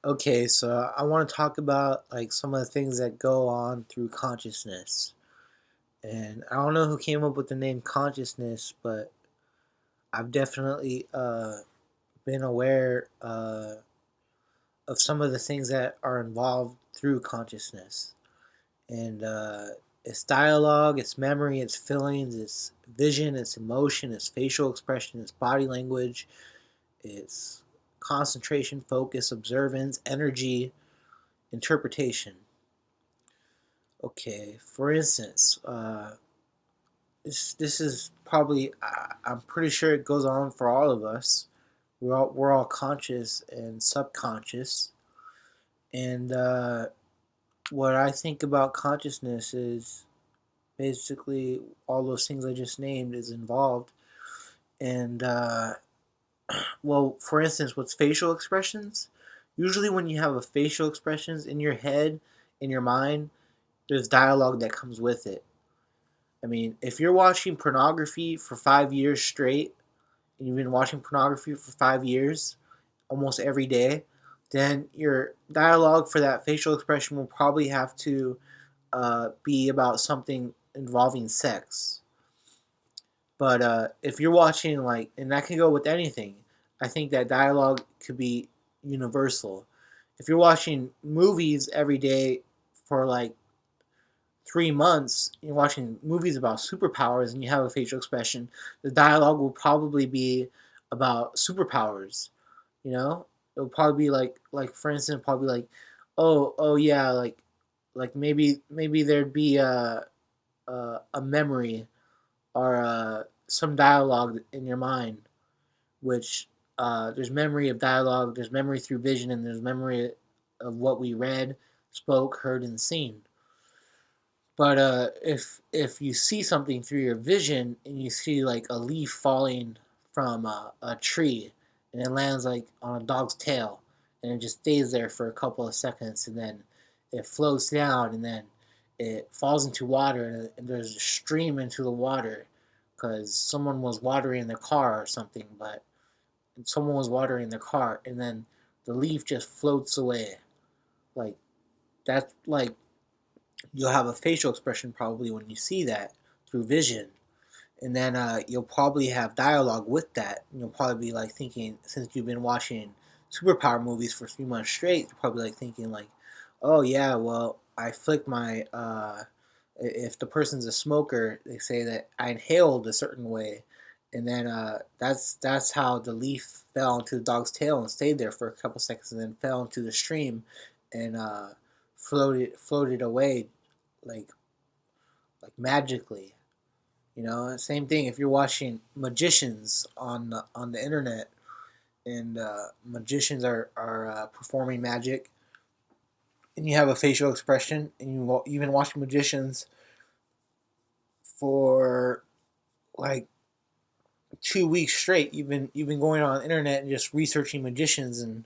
Okay, so I want to talk about like some of the things that go on through consciousness. And I don't know who came up with the name consciousness, but I've definitely been aware of some of the things that are involved through consciousness. And it's dialogue, it's memory, it's feelings, it's vision, it's emotion, it's facial expression, it's body language, it's concentration, focus, observance, energy, interpretation. Okay, for instance, this is probably I'm pretty sure it goes on for all of us. We're all conscious and subconscious, and what I think about consciousness is basically all those things I just named is involved. And well, for instance, with facial expressions, usually when you have a facial expressions in your head, in your mind, there's dialogue that comes with it. I mean, if you're watching pornography for 5 years straight, and you've been watching pornography for 5 years, almost every day, then your dialogue for that facial expression will probably have to be about something involving sex. But if you're watching, like, and that can go with anything, I think that dialogue could be universal. If you're watching movies every day for like 3 months, you're watching movies about superpowers and you have a facial expression, the dialogue will probably be about superpowers. You know, it'll probably be like for instance, probably like, oh yeah, like maybe there'd be a memory or some dialogue in your mind, which there's memory of dialogue, there's memory through vision, and there's memory of what we read, spoke, heard, and seen. But if you see something through your vision and you see like a leaf falling from a tree and it lands like on a dog's tail and it just stays there for a couple of seconds and then it floats down and then it falls into water and there's a stream into the water because someone was watering their car or something, but someone was watering their car and then the leaf just floats away. Like that's like you'll have a facial expression probably when you see that through vision, and then you'll probably have dialogue with that. You'll probably be like thinking, since you've been watching superpower movies for 3 months straight, you're probably like thinking like, oh yeah, well I flicked my if the person's a smoker, they say that I inhaled a certain way, and then that's how the leaf fell into the dog's tail and stayed there for a couple seconds, and then fell into the stream, and floated away like magically. You know, same thing if you're watching magicians on the internet, and magicians are performing magic, and you have a facial expression, and you've been watching magicians for like 2 weeks straight. You've been going on the internet and just researching magicians, and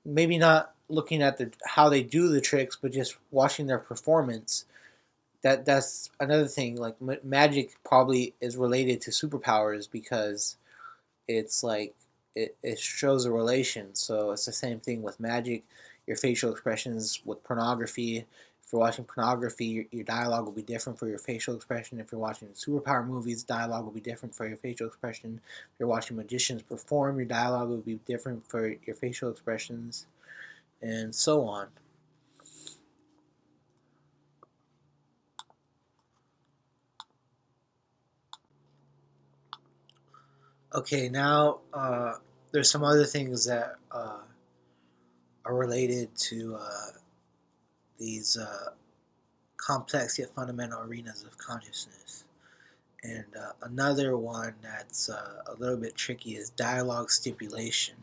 maybe not looking at the how they do the tricks, but just watching their performance. That's another thing. Like magic probably is related to superpowers because it's like it shows a relation. So it's the same thing with magic. Your facial expressions with pornography. If you're watching pornography, your dialogue will be different for your facial expression. If you're watching superpower movies, dialogue will be different for your facial expression. If you're watching magicians perform, your dialogue will be different for your facial expressions, and so on. Okay, now there's some other things that are related to these complex yet fundamental arenas of consciousness. And another one that's a little bit tricky is dialogue stipulation.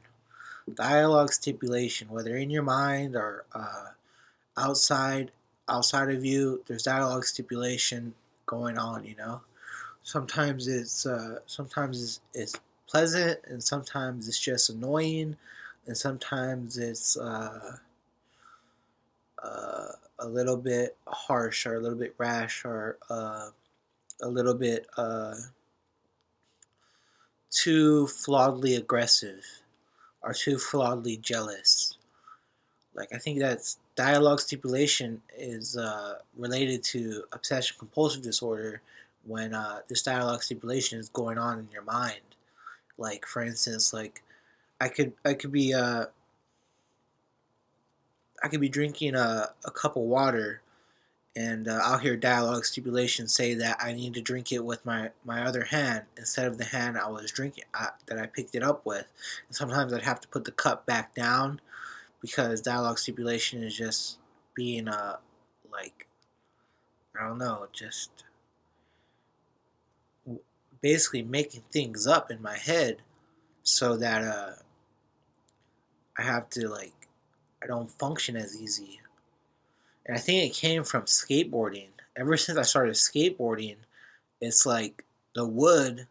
Dialogue stipulation, whether in your mind or outside outside of you, there's dialogue stipulation going on. You know, sometimes it's pleasant, and sometimes it's just annoying, and sometimes it's a little bit harsh or a little bit rash or a little bit too flawedly aggressive or too flawedly jealous. Like I think that dialogue stipulation is related to obsession compulsive disorder when this dialogue stipulation is going on in your mind. Like for instance, like I could be drinking a cup of water, and I'll hear dialogue stipulation say that I need to drink it with my other hand instead of the hand I was drinking that I picked it up with. And sometimes I'd have to put the cup back down because dialogue stipulation is just being like I don't know, just basically making things up in my head so that I have to like I don't function as easy. And I think it came from skateboarding. Ever since I started skateboarding, it's like the wood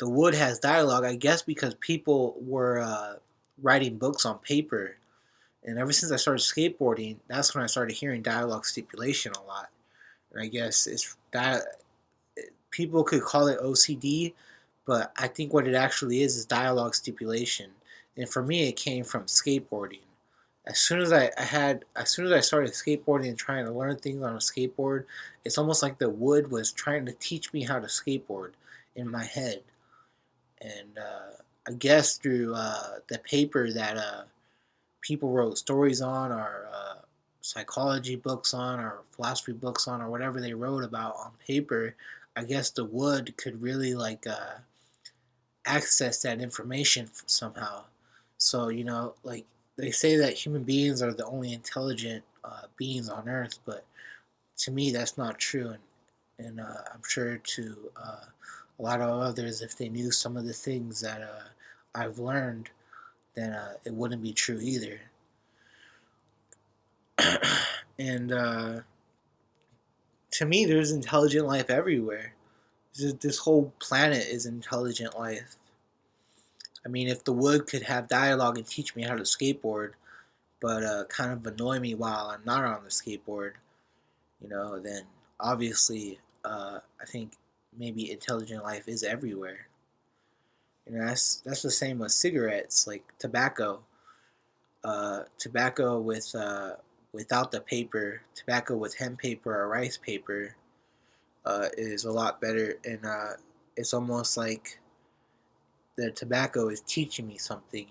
the wood has dialogue, I guess, because people were writing books on paper. And ever since I started skateboarding, that's when I started hearing dialogue stipulation a lot. And I guess it's people could call it OCD, but I think what it actually is dialogue stipulation. And for me, it came from skateboarding. As soon as I started skateboarding and trying to learn things on a skateboard, it's almost like the wood was trying to teach me how to skateboard in my head. And I guess through the paper that people wrote stories on, or psychology books on, or philosophy books on, or whatever they wrote about on paper, I guess the wood could really like access that information somehow. So like they say that human beings are the only intelligent beings on Earth, but to me that's not true, and I'm sure to a lot of others, if they knew some of the things that I've learned, then it wouldn't be true either. And to me, there's intelligent life everywhere. This whole planet is intelligent life. I mean, if the wood could have dialogue and teach me how to skateboard, but kind of annoy me while I'm not on the skateboard, then obviously I think maybe intelligent life is everywhere. That's the same with cigarettes, like tobacco. Tobacco with without the paper, tobacco with hemp paper or rice paper is a lot better, and it's almost like the tobacco is teaching me something.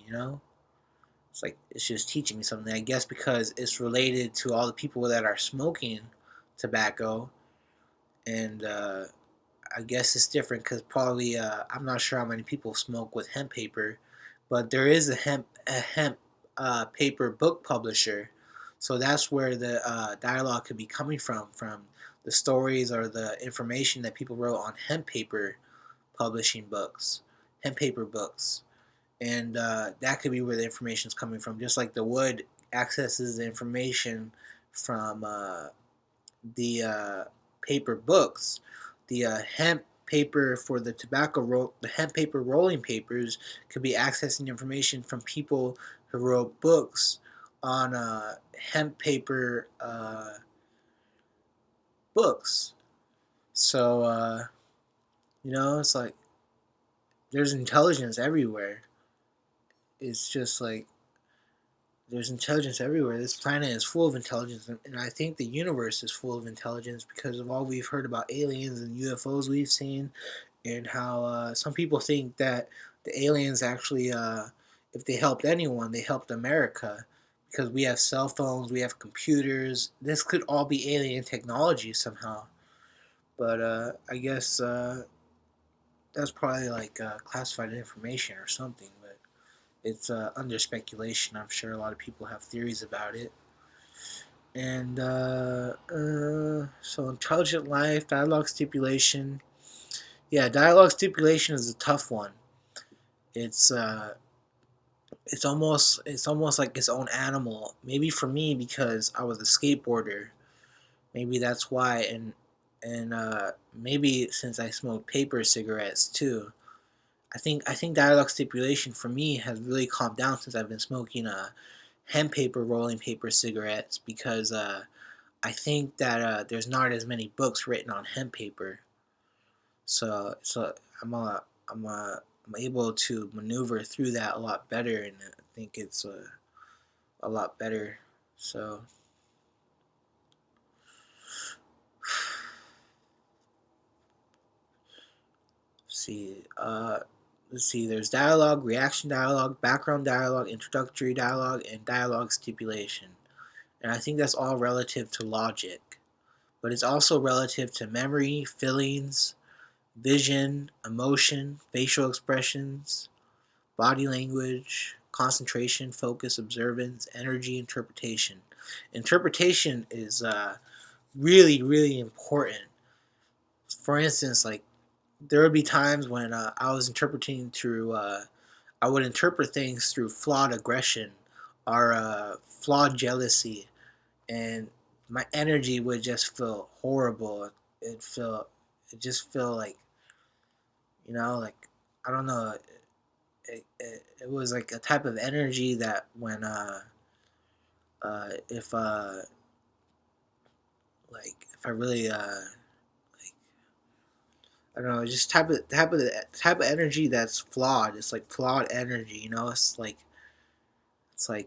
It's like it's just teaching me something. I guess because it's related to all the people that are smoking tobacco, and I guess it's different because probably I'm not sure how many people smoke with hemp paper, but there is a hemp paper book publisher, so that's where the dialogue could be coming from the stories or the information that people wrote on hemp paper publishing books, hemp paper books, and that could be where the information is coming from. Just like the wood accesses the information from the paper books, the hemp paper for the the hemp paper rolling papers could be accessing information from people who wrote books on hemp paper books. So it's like there's intelligence everywhere. It's just like there's intelligence everywhere. This planet is full of intelligence, and I think the universe is full of intelligence because of all we've heard about aliens and UFOs we've seen, and how some people think that the aliens actually, if they helped anyone, they helped America because we have cell phones, we have computers. This could all be alien technology somehow, but I guess that's probably like classified information or something, but it's under speculation. I'm sure a lot of people have theories about it. And so intelligent life, dialogue stipulation. Yeah, dialogue stipulation is a tough one. It's it's almost like its own animal. Maybe for me because I was a skateboarder. Maybe that's why, and maybe since I smoked paper cigarettes too. I think dialogue stipulation for me has really calmed down since I've been smoking hemp paper rolling paper cigarettes because I think that there's not as many books written on hemp paper. So I'm I'm able to maneuver through that a lot better, and I think it's a lot better. So see, let's see. There's dialogue, reaction dialogue, background dialogue, introductory dialogue, and dialogue stipulation. And I think that's all relative to logic, but it's also relative to memory, feelings, vision, emotion, facial expressions, body language, concentration, focus, observance, energy, interpretation. Interpretation is really, really important. For instance, like there would be times when I was interpreting through, I would interpret things through flawed aggression or flawed jealousy, and my energy would just feel horrible. It just feel like, like I don't know. It was like a type of energy that when if if I really like I don't know, just type of energy that's flawed. It's like flawed energy, it's like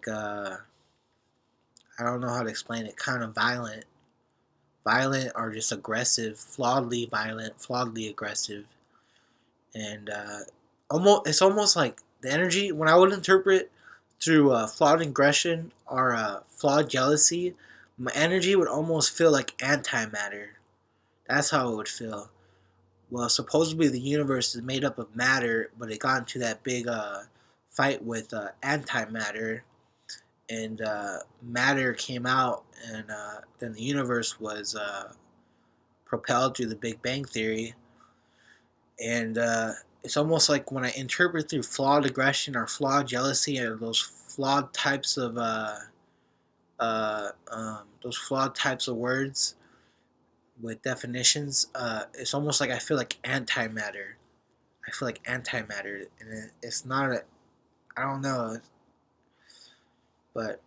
I don't know how to explain it. Kind of violent or just aggressive, flawedly violent, flawedly aggressive, and it's almost like the energy when I would interpret through flawed aggression or flawed jealousy, my energy would almost feel like antimatter. That's how it would feel. Well, supposedly the universe is made up of matter, but it got into that big fight with antimatter, and matter came out, and then the universe was propelled through the Big Bang Theory, and it's almost like when I interpret through flawed aggression or flawed jealousy or those flawed types of words with definitions, it's almost like I feel like antimatter. I feel like antimatter, and it's not a. I don't know, but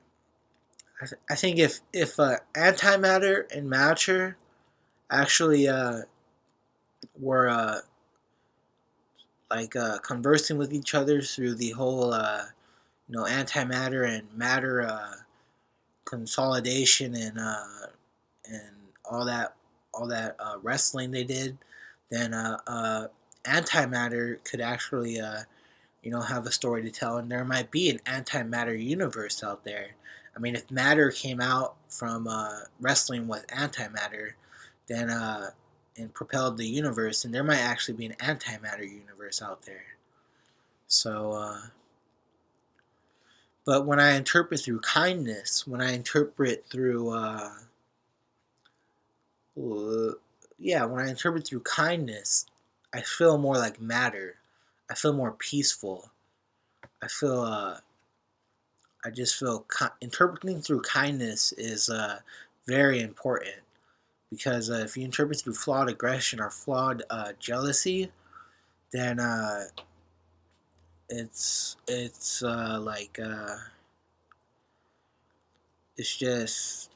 I think if antimatter and matter actually were conversing with each other through the whole antimatter and matter consolidation and all that wrestling they did, then antimatter could actually have a story to tell, and there might be an antimatter universe out there. I mean, if matter came out from wrestling with antimatter, then and propelled the universe, and there might actually be an antimatter universe out there. So, but when I interpret through kindness, when I interpret through, when I interpret through kindness, I feel more like matter. I feel more peaceful. I feel, I just feel interpreting through kindness is very important, because if you interpret through flawed aggression or flawed jealousy, then it's it's just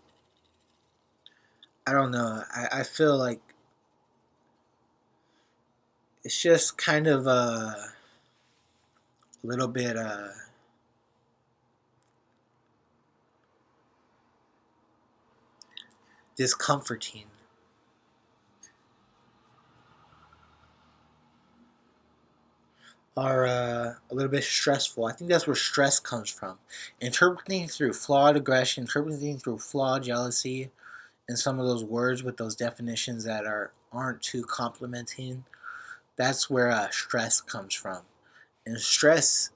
I don't know. I feel like it's just kind of a little bit discomforting, or a little bit stressful. I think that's where stress comes from. Interpreting through flawed aggression, interpreting through flawed jealousy, and some of those words with those definitions that aren't too complimenting. That's where stress comes from. And stress,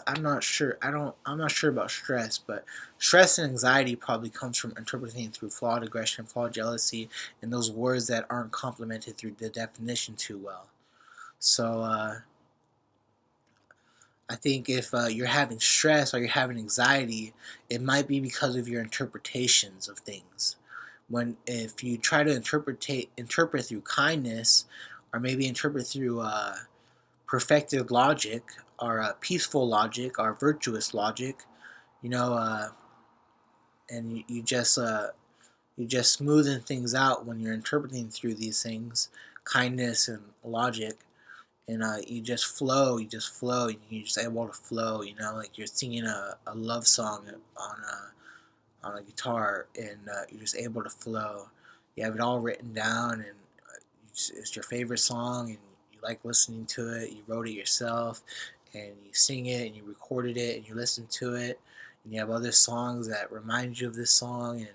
I'm not sure. I'm not sure about stress, but stress and anxiety probably comes from interpreting through flawed aggression, flawed jealousy, and those words that aren't complemented through the definition too well. So I think if you're having stress or you're having anxiety, it might be because of your interpretations of things. When if you try to interpret through kindness, or maybe interpret through perfected logic, or peaceful logic, or virtuous logic, you know, and you just smoothen things out when you're interpreting through these things, kindness and logic, and you just flow, and you're just able to flow, like you're singing a love song on a guitar, and you're just able to flow. You have it all written down, and it's your favorite song, and you like listening to it. You wrote it yourself, and you sing it, and you recorded it, and you listen to it, and you have other songs that remind you of this song, and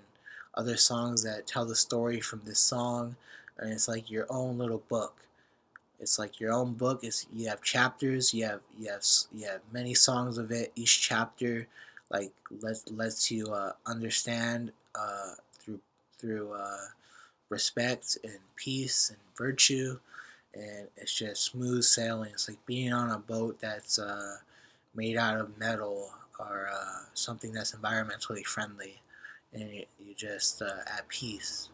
other songs that tell the story from this song, and it's like your own little book. It's like your own book. You have chapters. You have many songs of it. Each chapter, like lets you understand through respect and peace and virtue, and it's just smooth sailing. It's like being on a boat that's made out of metal, or something that's environmentally friendly, and you just at peace.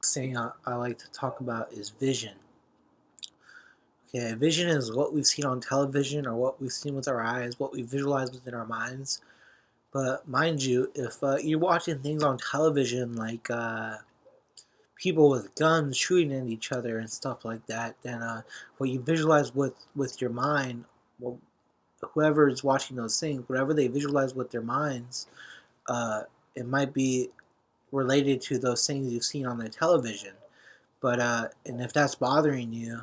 Thing I like to talk about is vision. Okay, vision is what we've seen on television, or what we've seen with our eyes, what we visualize within our minds. But mind you, if you're watching things on television like people with guns shooting at each other and stuff like that, then what you visualize with your mind, well, whoever is watching those things, whatever they visualize with their minds, it might be related to those things you've seen on the television. But and if that's bothering you,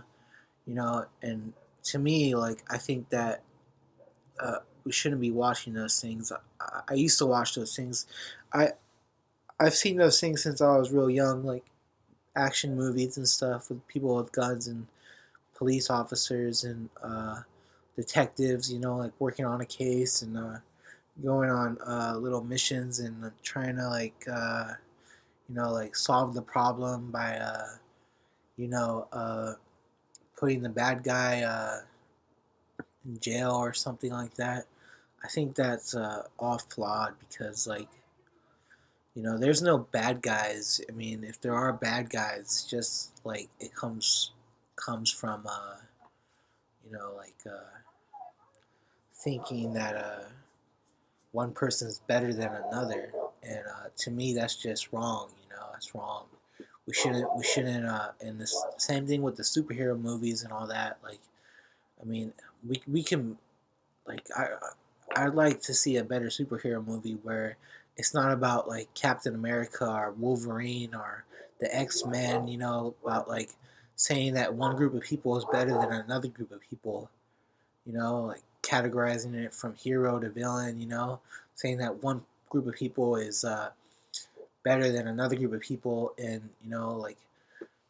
and to me, like, I think that we shouldn't be watching those things. I used to watch those things. I I've seen those things since I was real young, like action movies and stuff with people with guns, and police officers, and detectives. Like working on a case, and going on little missions, and trying to like solve the problem by you know uh, putting the bad guy in jail or something like that. I think that's all flawed, because there's no bad guys. I mean, if there are bad guys, just like it comes from thinking that one person's better than another, and to me that's just wrong. That's wrong. We shouldn't and this same thing with the superhero movies and all that. Like, I mean, we can, like, I'd like to see a better superhero movie where it's not about like Captain America or Wolverine or the X-Men, about like saying that one group of people is better than another group of people, like categorizing it from hero to villain, saying that one group of people is better than another group of people, and like,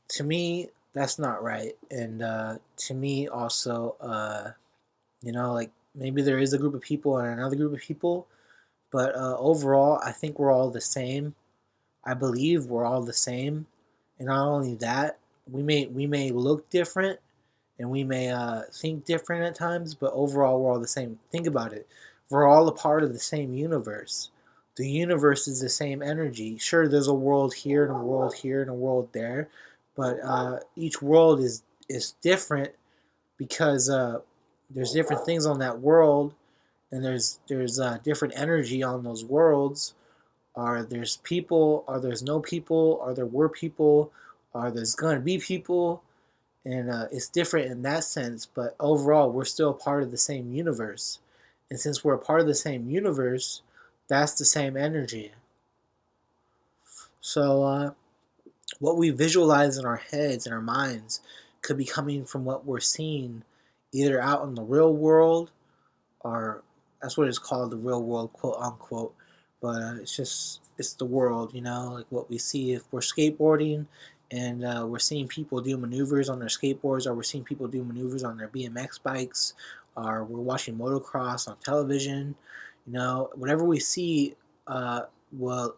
to me that's not right. And to me also, like, maybe there is a group of people and another group of people, but overall I think we're all the same. I believe we're all the same, and not only that, we may look different, and we may think different at times, but overall we're all the same. Think about it. We're all a part of the same universe. The universe is the same energy. Sure, there's a world here and a world here and a world there, but each world is different, because there's different things on that world, and there's different energy on those worlds. Or there's people, or there's no people, or there were people, or there's gonna be people, and it's different in that sense. But overall, we're still a part of the same universe, and since we're a part of the same universe, that's the same energy. So what we visualize in our heads and our minds could be coming from what we're seeing, either out in the real world, or that's what it's called, the real world, quote unquote. But it's the world, like what we see if we're skateboarding, and we're seeing people do maneuvers on their skateboards, or we're seeing people do maneuvers on their BMX bikes, or we're watching motocross on television. Whatever we see will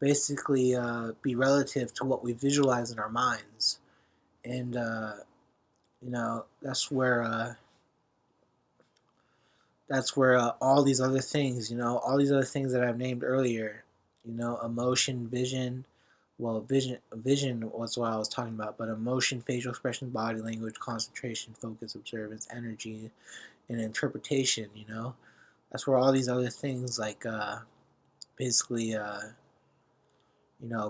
basically be relative to what we visualize in our minds. And that's where all these other things, all these other things that I've named earlier, emotion, vision. Well, vision was what I was talking about, but emotion, facial expression, body language, concentration, focus, observance, energy, and interpretation. That's where all these other things, like basically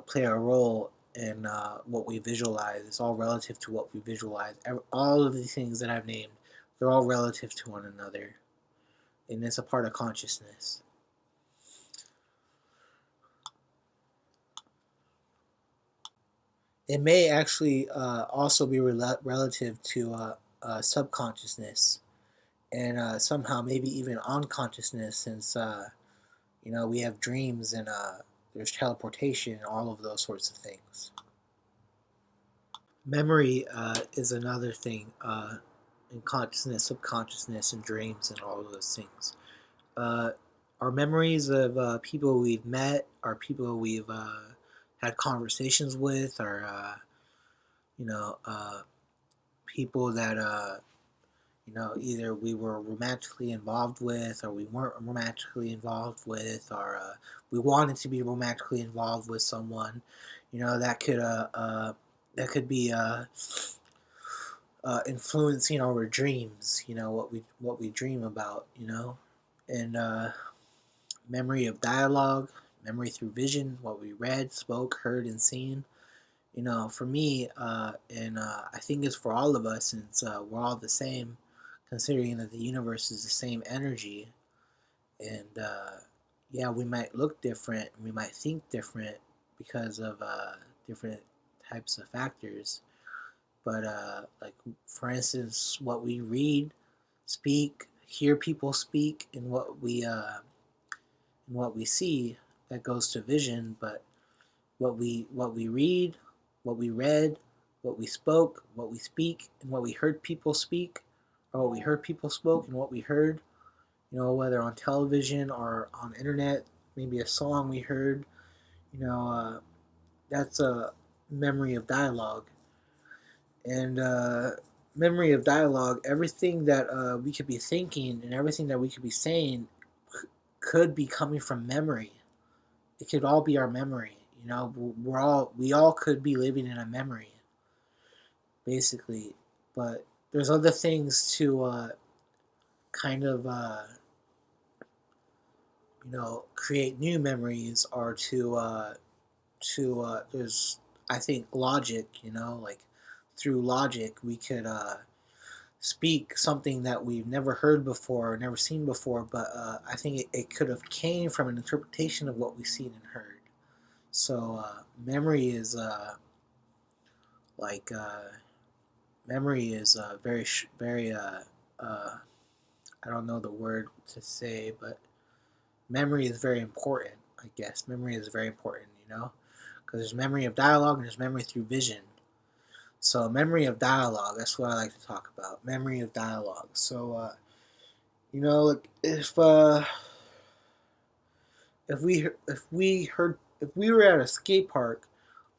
play a role in what we visualize. It's all relative to what we visualize. All of these things that I've named, they're all relative to one another, and it's a part of consciousness. It may actually also be relative to subconsciousness, and somehow maybe even unconsciousness, since we have dreams and there's teleportation and all of those sorts of things. Memory is another thing in consciousness, subconsciousness, and dreams, and all of those things. Our memories of people we've met, or people we've had conversations with, or people that either we were romantically involved with, or we weren't romantically involved with, or we wanted to be romantically involved with someone. That could be influencing our dreams. What we dream about. And memory of dialogue, memory through vision, what we read, spoke, heard, and seen. For me, and I think it's for all of us, since we're all the same, considering that the universe is the same energy. And yeah, we might look different, we might think different because of different types of factors. But like, for instance, what we read, speak, hear people speak, and what we see, that goes to vision. But what we read, what we read, what we spoke, what we speak, and what we heard people speak, or what we heard people spoke, and what we heard, whether on television or on internet, maybe a song we heard, that's a memory of dialogue. And memory of dialogue, everything that we could be thinking and everything that we could be saying could be coming from memory. It could all be our memory. We all could be living in a memory, basically. But there's other things to kind of create new memories, or to there's, I think, logic. Like, through logic we could speak something that we've never heard before or never seen before, but I think it could have came from an interpretation of what we've seen and heard. So memory is like memory is very I don't know the word to say, but memory is very important. I guess memory is very important, because there's memory of dialogue and there's memory through vision. So memory of dialogue, that's what I like to talk about. Memory of dialogue. So like, if we were at a skate park,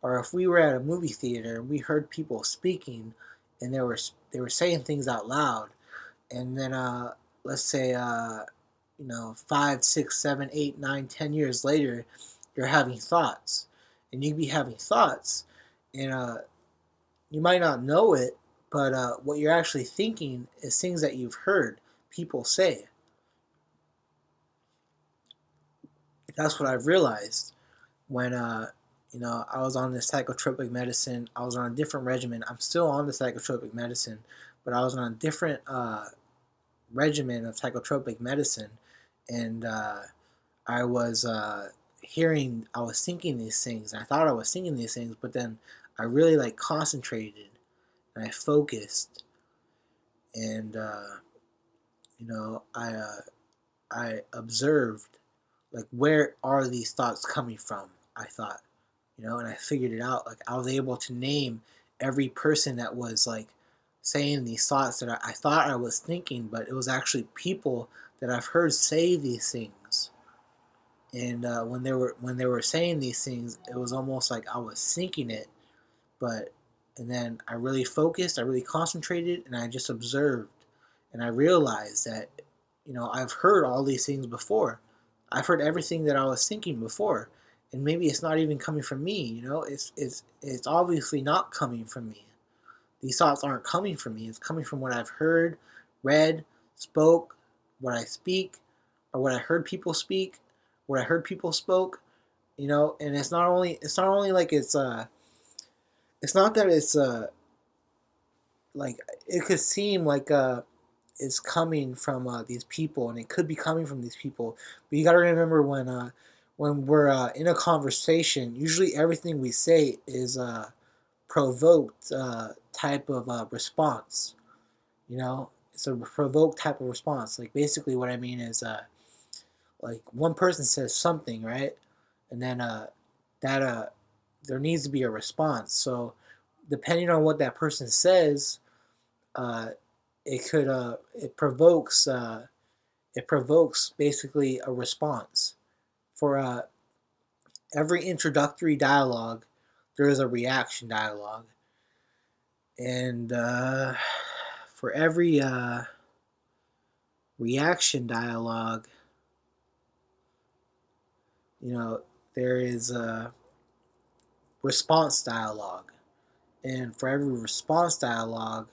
or if we were at a movie theater and we heard people speaking, and they were saying things out loud, and then let's say 5, 6, 7, 8, 9, 10 years later, you're having thoughts, and you'd be having thoughts, and you might not know it, but what you're actually thinking is things that you've heard people say. That's what I've realized when I was on this psychotropic medicine. I was on a different regimen. I'm still on the psychotropic medicine, but I was on a different regimen of psychotropic medicine, and I was I was thinking these things. I thought I was thinking these things, but then I really concentrated, and I focused, and I observed, like, where are these thoughts coming from? I thought, and I figured it out. Like, I was able to name every person that was saying these thoughts that I thought I was thinking, but it was actually people that I've heard say these things. And when they were saying these things, it was almost like I was thinking it, but and then I really focused, I really concentrated, and I just observed, and I realized that I've heard all these things before. I've heard everything that I was thinking before, and maybe it's not even coming from me. It's obviously not coming from me. These thoughts aren't coming from me. It's coming from what I've heard, read, spoke, what I speak, or what I heard people speak, what I heard people spoke, And it's not only like it's not that it's like it could seem like it's coming from these people, and it could be coming from these people. But you got to remember when we're in a conversation, usually everything we say is provoked type of response. It's a provoked type of response. Like basically, what I mean is like one person says something, right, and then that there needs to be a response. So depending on what that person says, uh, it provokes basically a response. For every introductory dialogue, there is a reaction dialogue, and for every reaction dialogue, you know, there is a response dialogue, and for every response dialogue,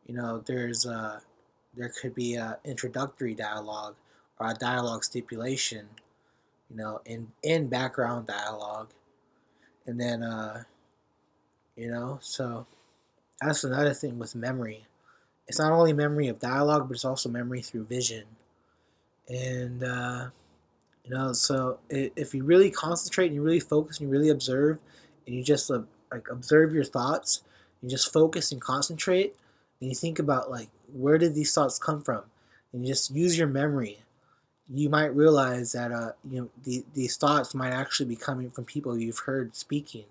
there could be a introductory dialogue or a dialogue stipulation, in background dialogue, and then so that's another thing with memory. It's not only memory of dialogue, but it's also memory through vision, and so if you really concentrate and you really focus and you really observe, and you just like observe your thoughts, you just focus and concentrate, and you think about like where did these thoughts come from, and you just use your memory. You might realize that these thoughts might actually be coming from people you've heard speaking,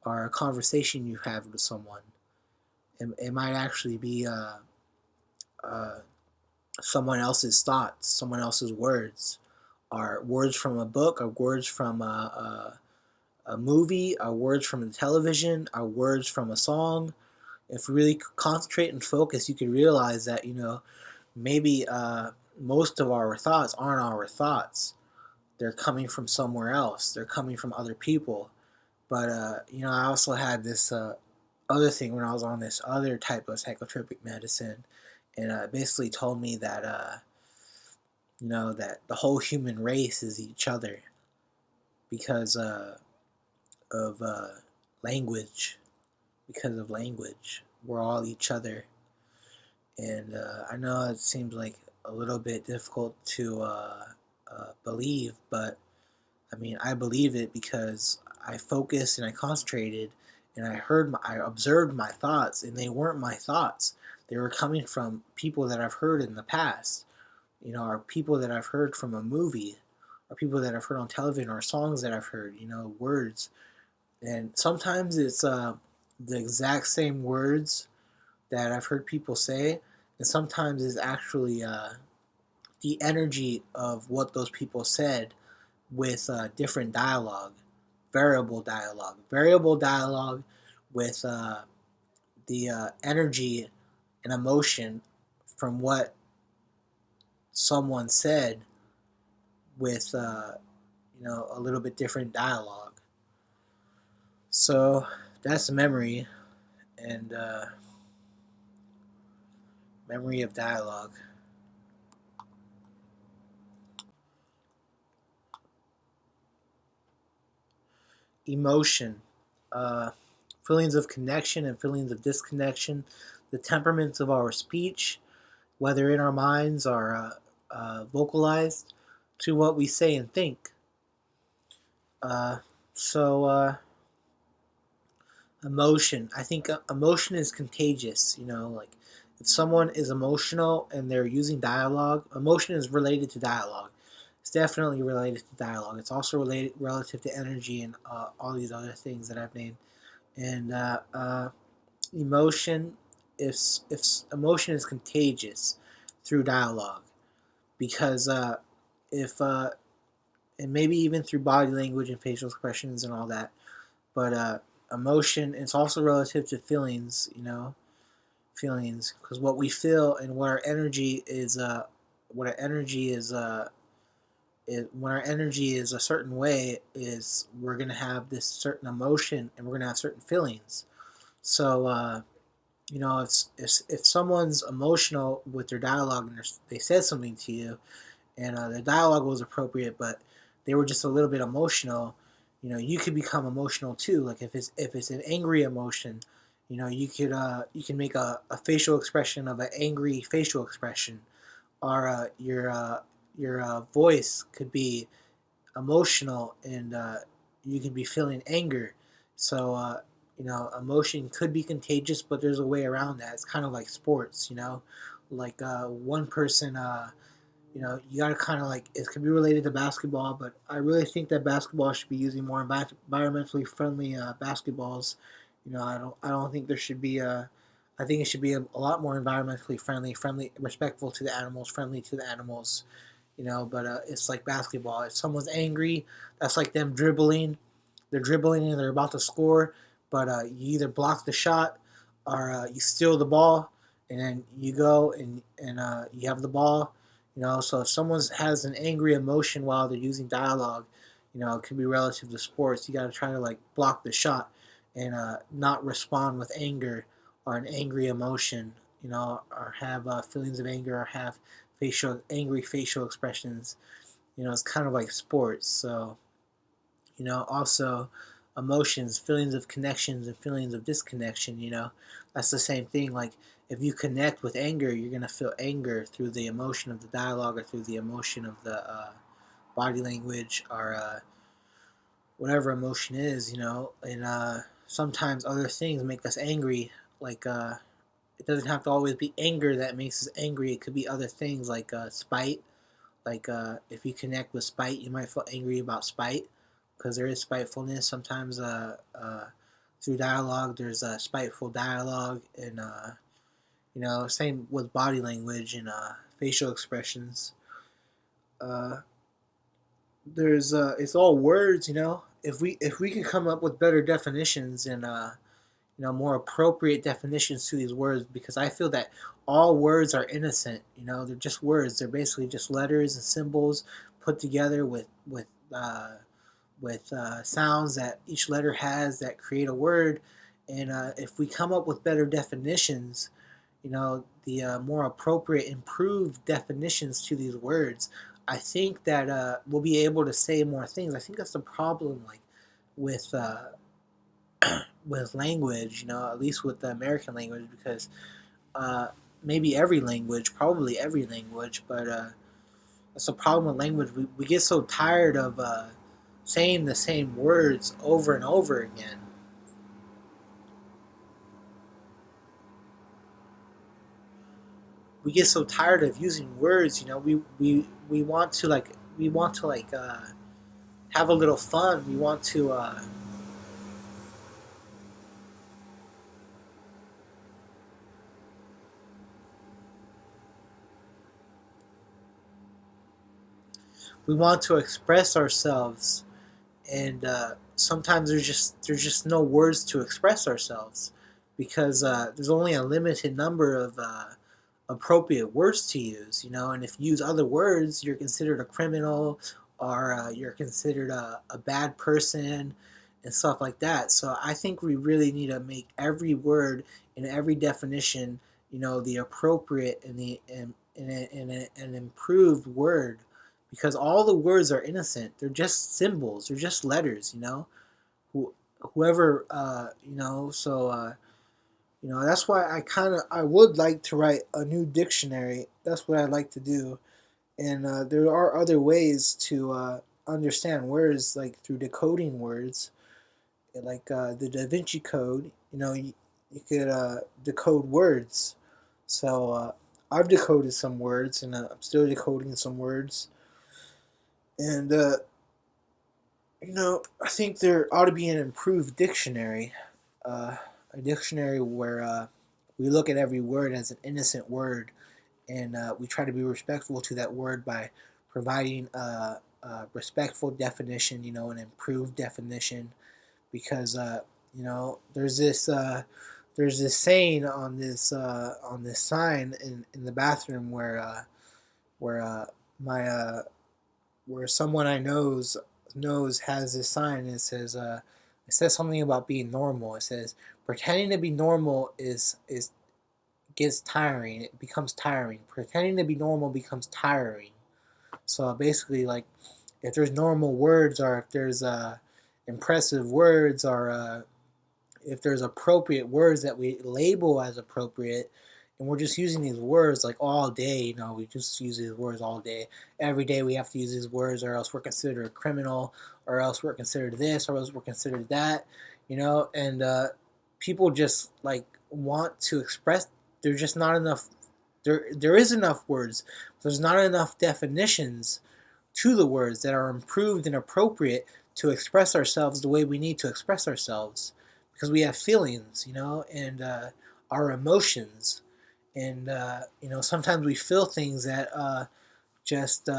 or a conversation you have with someone. It might actually be uh, someone else's thoughts, someone else's words, or words from a book, or words from a movie, or words from the television, or words from a song. If you really concentrate and focus, you can realize that maybe most of our thoughts aren't our thoughts. They're coming from somewhere else. They're coming from other people. But I also had this other thing when I was on this other type of psychotropic medicine, and it basically told me that that the whole human race is each other because of language. Because of language, we're all each other, and I know it seems like a little bit difficult to believe, but I mean, I believe it because I focused and I concentrated, and I observed my thoughts, and they weren't my thoughts. They were coming from people that I've heard in the past, or people that I've heard from a movie, or people that I've heard on television, or songs that I've heard, words. And sometimes it's the exact same words that I've heard people say, and sometimes it's actually the energy of what those people said with different dialogue, variable dialogue with the energy and emotion from what someone said with a little bit different dialogue. So that's memory, and memory of dialogue. Emotion, uh, feelings of connection and feelings of disconnection, the temperaments of our speech, whether in our minds or vocalized, to what we say and think. Uh, so, emotion. I think emotion is contagious. Like if someone is emotional and they're using dialogue, emotion is related to dialogue. It's definitely related to dialogue. It's also related relative to energy and all these other things that I've named. And emotion, if emotion is contagious through dialogue, because if and maybe even through body language and facial expressions and all that, but emotion, it's also relative to feelings. Feelings, because what we feel and what our energy is what our energy is when our energy is a certain way, is we're going to have this certain emotion and we're going to have certain feelings. So if someone's emotional with their dialogue and they said something to you, and the dialogue was appropriate, but they were just a little bit emotional, you could become emotional too. Like if it's an angry emotion, you can make a facial expression of an angry facial expression, or your voice could be emotional, and you can be feeling anger. So emotion could be contagious, but there's a way around that. It's kind of like sports, like one person. You got to kind of like, it could be related to basketball, but I really think that basketball should be using more environmentally friendly basketballs. I don't think there should be I think it should be a lot more environmentally friendly, respectful to the animals, friendly to the animals. But it's like basketball. If someone's angry, that's like them dribbling. They're dribbling and they're about to score, but you either block the shot or you steal the ball, and then you go and you have the ball. So if someone has an angry emotion while they're using dialogue, it can be relative to sports. You got to try to like block the shot and not respond with anger or an angry emotion, or have feelings of anger, or have angry facial expressions. It's kind of like sports. So, also emotions, feelings of connections and feelings of disconnection, that's the same thing. Like if you connect with anger, you're going to feel anger through the emotion of the dialogue, or through the emotion of the body language, or whatever emotion is, and sometimes other things make us angry. Like it doesn't have to always be anger that makes us angry. It could be other things like spite. Like if you connect with spite, you might feel angry about spite, because there is spitefulness sometimes. Through dialogue, there's spiteful dialogue, and same with body language and facial expressions. Uh, there's it's all words. If we could come up with better definitions and more appropriate definitions to these words, because I feel that all words are innocent. They're just words. They're basically just letters and symbols put together with sounds that each letter has that create a word. And if we come up with better definitions, the more appropriate, improved definitions to these words, I think that we'll be able to say more things. I think that's the problem, like with with language, at least with the American language, because uh, maybe every language, probably every language, but that's the problem with language. We get so tired of saying the same words over and over again. We get so tired of using words. We want to like have a little fun. We want to express ourselves, and sometimes there's just no words to express ourselves, because there's only a limited number of appropriate words to use. And if you use other words, you're considered a criminal, or you're considered a bad person, and stuff like that. So I think we really need to make every word and every definition, the appropriate and an improved word, because all the words are innocent. They're just symbols. They're just letters. Whoever So that's why I would like to write a new dictionary. That's what I'd like to do. And there are other ways to understand words, like through decoding words, like the Da Vinci Code. You could decode words. So I've decoded some words, and I'm still decoding some words. And I think there ought to be an improved dictionary, a dictionary where we look at every word as an innocent word, and we try to be respectful to that word by providing a respectful definition, an improved definition, because there's this saying on this sign in the bathroom where my where someone I knows has this sign. It says something about being normal. It says pretending to be normal is gets tiring. It becomes tiring. Pretending to be normal becomes tiring. So basically, like, if there's normal words, or if there's impressive words, or if there's appropriate words that we label as appropriate, and we're just using these words like all day, we just use these words all day. Every day we have to use these words, or else we're considered a criminal, or else we're considered this, or else we're considered that, and people just like want to express. There's just not enough. There is enough words. There's not enough definitions to the words that are improved and appropriate to express ourselves the way we need to express ourselves, because we have feelings, and our emotions, and sometimes we feel things that just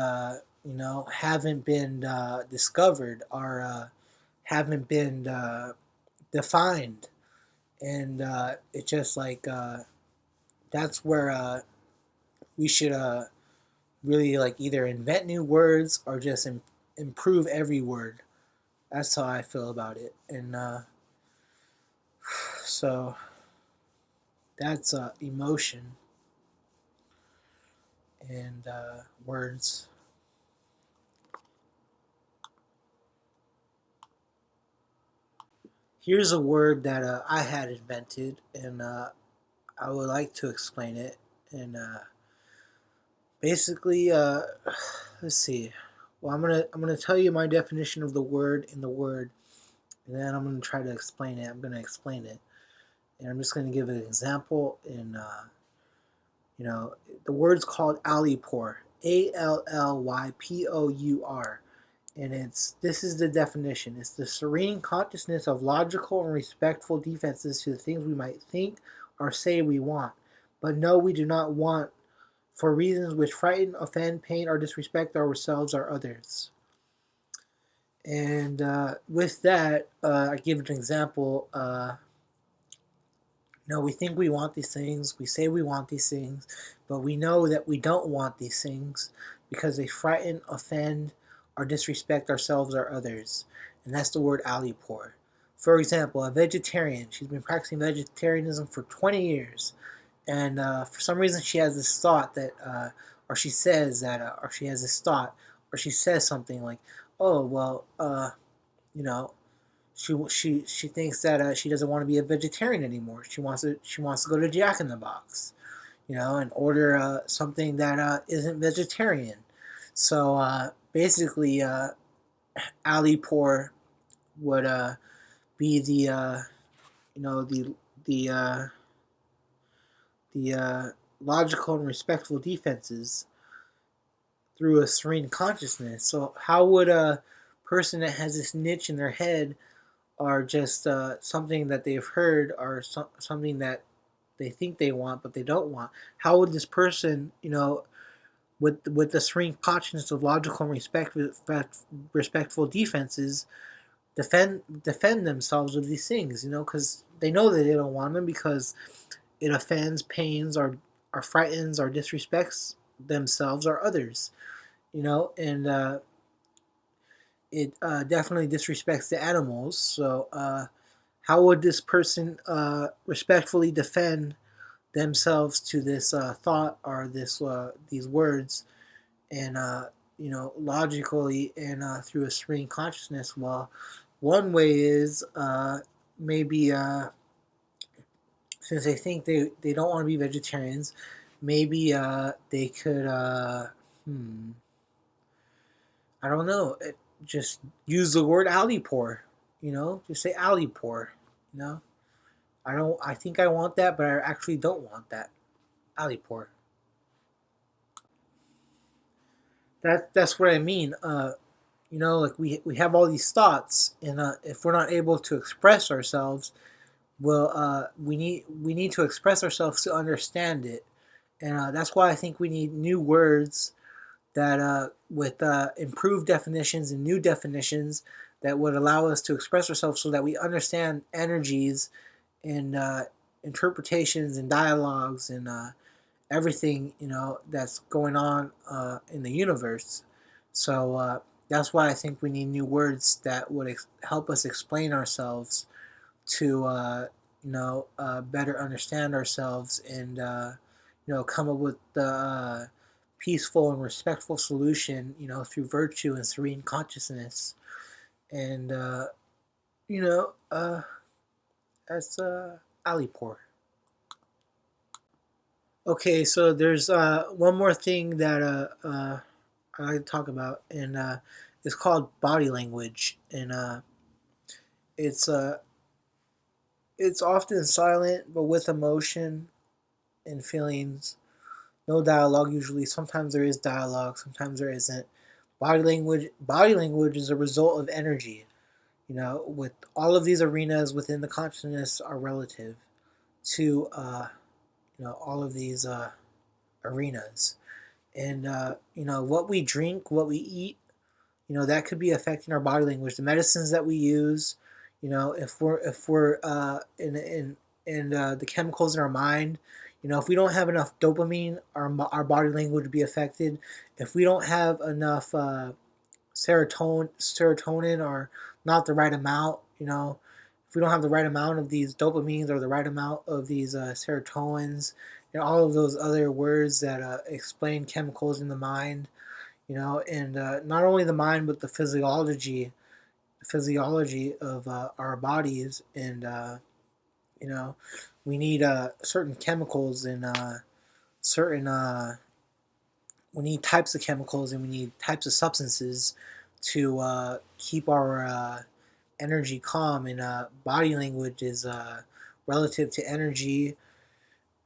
haven't been discovered, or haven't been defined, and it's just like that's where we should really like either invent new words, or just improve every word. That's how I feel about it, and so that's emotion and words. Here's a word that I had invented, and I would like to explain it. And basically, let's see. Well, I'm gonna tell you my definition of the word in the word, and then I'm gonna try to explain it. I'm gonna explain it, and I'm just gonna give an example. In the word's called allypour. Allypour. And this is the definition. It's the serene consciousness of logical and respectful defenses to the things we might think or say we want, but no, we do not want, for reasons which frighten, offend, pain, or disrespect ourselves or others. And with that, I give an example. We think we want these things, we say we want these things, but we know that we don't want these things because they frighten, offend, or disrespect ourselves or others. And that's the word allypour. For example, a vegetarian, she's been practicing vegetarianism for 20 years. And for some reason she has this thought that, or she says that, or she has this thought, or she says something like, oh, well, you know, she thinks that she doesn't want to be a vegetarian anymore. She wants to go to Jack in the Box, and order something that isn't vegetarian. So basically, allypour would be the logical and respectful defenses through a serene consciousness. So how would a person that has this niche in their head, or just something that they've heard, or something that they think they want but they don't want, how would this person, with the serene consciousness of logical and respectful defenses, defend themselves with these things? Because they know that they don't want them, because it offends, pains, or frightens, or disrespects themselves or others. And it definitely disrespects the animals. So how would this person respectfully defend themselves to this thought, or these words, and logically, and through a serene consciousness? Well, one way is maybe since they think they don't want to be vegetarians, maybe they could I don't know, just use the word allypour. Just say allypour. You know, I think I want that, but I actually don't want that. Allypour. That's what I mean. Like we have all these thoughts, and if we're not able to express ourselves, well, we need to express ourselves to understand it, and that's why I think we need new words that with improved definitions and new definitions that would allow us to express ourselves, so that we understand energies and interpretations and dialogues and everything that's going on in the universe. So that's why I think we need new words that would help us explain ourselves to better understand ourselves, and come up with the peaceful and respectful solution, through virtue and serene consciousness. And you know, that's allypour. Okay, so there's one more thing that I like to talk about, and it's called body language, and it's uh, it's often silent, but with emotion and feelings. No dialogue usually. Sometimes there is dialogue, sometimes there isn't. Body language is a result of energy. With all of these arenas within the consciousness are relative to all of these arenas. And what we drink, what we eat, that could be affecting our body language. The medicines that we use, if we're in the chemicals in our mind, if we don't have enough dopamine, our body language would be affected. If we don't have enough serotonin, or not the right amount, if we don't have the right amount of these dopamines or the right amount of these serotonins, all of those other words that explain chemicals in the mind, and not only the mind but the physiology of our bodies, and you know we need certain chemicals, and certain we need types of chemicals, and we need types of substances to keep our energy calm. And body language is relative to energy.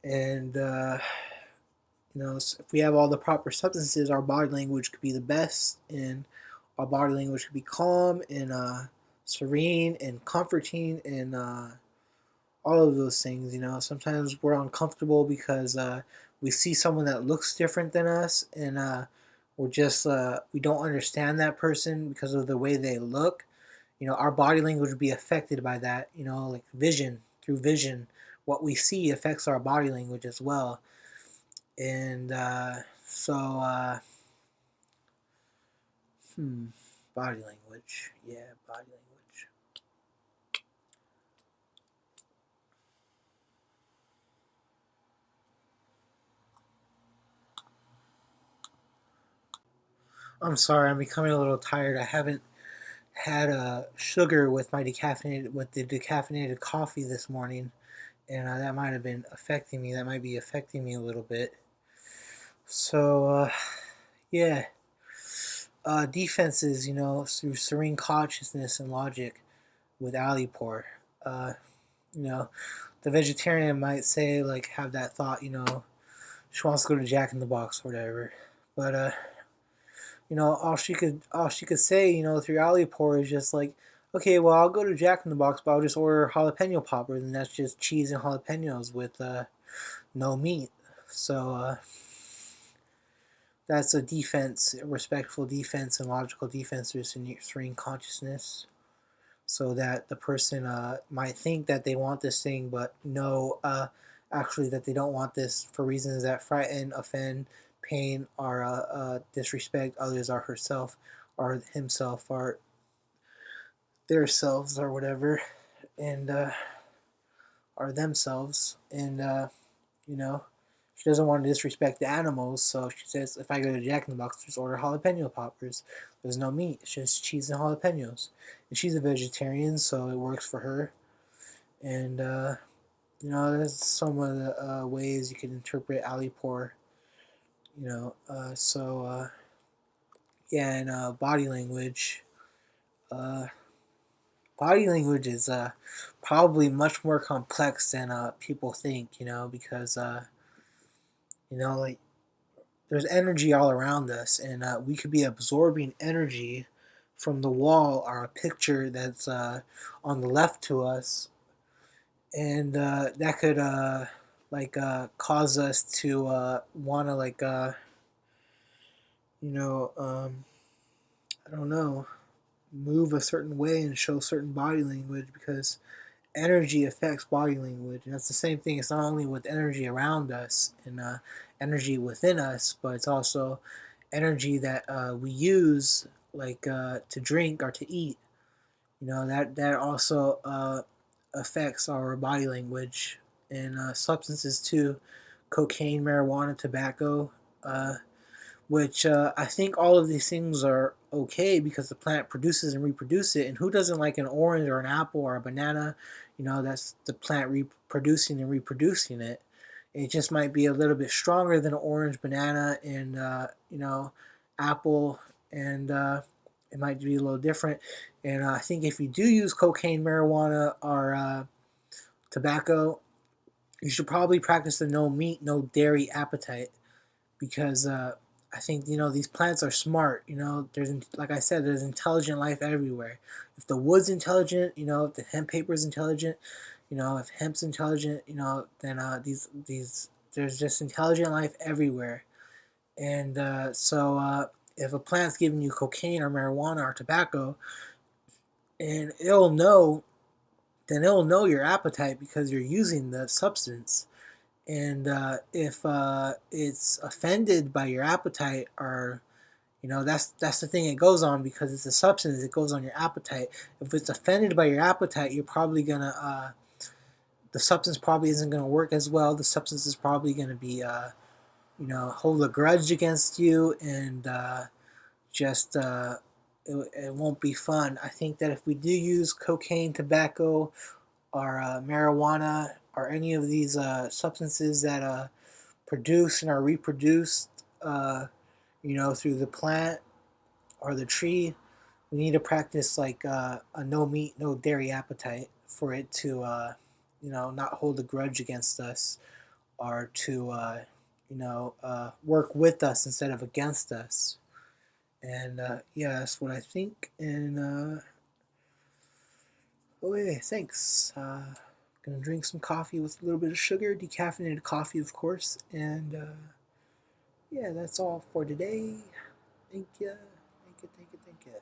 And if we have all the proper substances, our body language could be the best, and our body language could be calm and serene and comforting, and all of those things. Sometimes we're uncomfortable because we see someone that looks different than us, and we don't understand that person because of the way they look. Our body language would be affected by that. Like vision, through vision, what we see affects our body language as well. And so, body language. Yeah, body language. I'm sorry, I'm becoming a little tired. I haven't had sugar with the decaffeinated coffee this morning, and that might have been affecting me. That might be affecting me a little bit. So, yeah. Defenses, through serene consciousness and logic with allypour. Uh, you know, the vegetarian might say, like, have that thought, she wants to go to Jack in the Box or whatever. But all she could say, through allypour is just like, okay, well, I'll go to Jack in the Box, but I'll just order jalapeno poppers, and that's just cheese and jalapenos with no meat. So that's a defense, a respectful defense and logical defense through serene consciousness, so that the person might think that they want this thing, but no, actually that they don't want this for reasons that frighten, offend, pain, or disrespect others, or herself, or himself, or their selves, or whatever, and or themselves. And you know she doesn't want to disrespect the animals, so she says, if I go to Jack in the Box, just order jalapeno poppers. There's no meat, it's just cheese and jalapenos. And she's a vegetarian, so it works for her. And that's some of the ways you can interpret allypour. Yeah, and body language. Uh, Body language is probably much more complex than people think. Because like, there's energy all around us, and we could be absorbing energy from the wall or a picture that's on the left to us, and that could cause us to want to, like, I don't know, move a certain way and show certain body language, because energy affects body language. And that's the same thing. It's not only with energy around us and energy within us, but it's also energy that we use, like to drink or to eat. That also affects our body language. And substances too, cocaine, marijuana, tobacco. which I think all of these things are okay because the plant produces and reproduces it. And who doesn't like an orange or an apple or a banana? That's the plant reproducing and reproducing it. It just might be a little bit stronger than an orange, banana, and apple, and it might be a little different. And I think if you do use cocaine, marijuana, or tobacco, you should probably practice the no meat, no dairy appetite because I think these plants are smart. There's like I said, there's intelligent life everywhere. If the wood's intelligent, if the hemp paper is intelligent, if hemp's intelligent, then these there's just intelligent life everywhere. And so if a plant's giving you cocaine or marijuana or tobacco, and it'll know your appetite because you're using the substance. And if it's offended by your appetite, or that's the thing it goes on, because it's a substance, it goes on your appetite. If it's offended by your appetite, you're probably gonna the substance probably isn't gonna work as well. The substance is probably gonna be hold a grudge against you, and just it won't be fun. I think that if we do use cocaine, tobacco, or marijuana, or any of these substances that produce and are reproduced, through the plant or the tree, we need to practice like a no meat, no dairy appetite for it to, not hold a grudge against us, or to, work with us instead of against us. And yeah, that's what I think. And oh yeah, thanks. Gonna drink some coffee with a little bit of sugar, decaffeinated coffee, of course. And yeah, that's all for today. Thank you, thank you, thank you, thank you.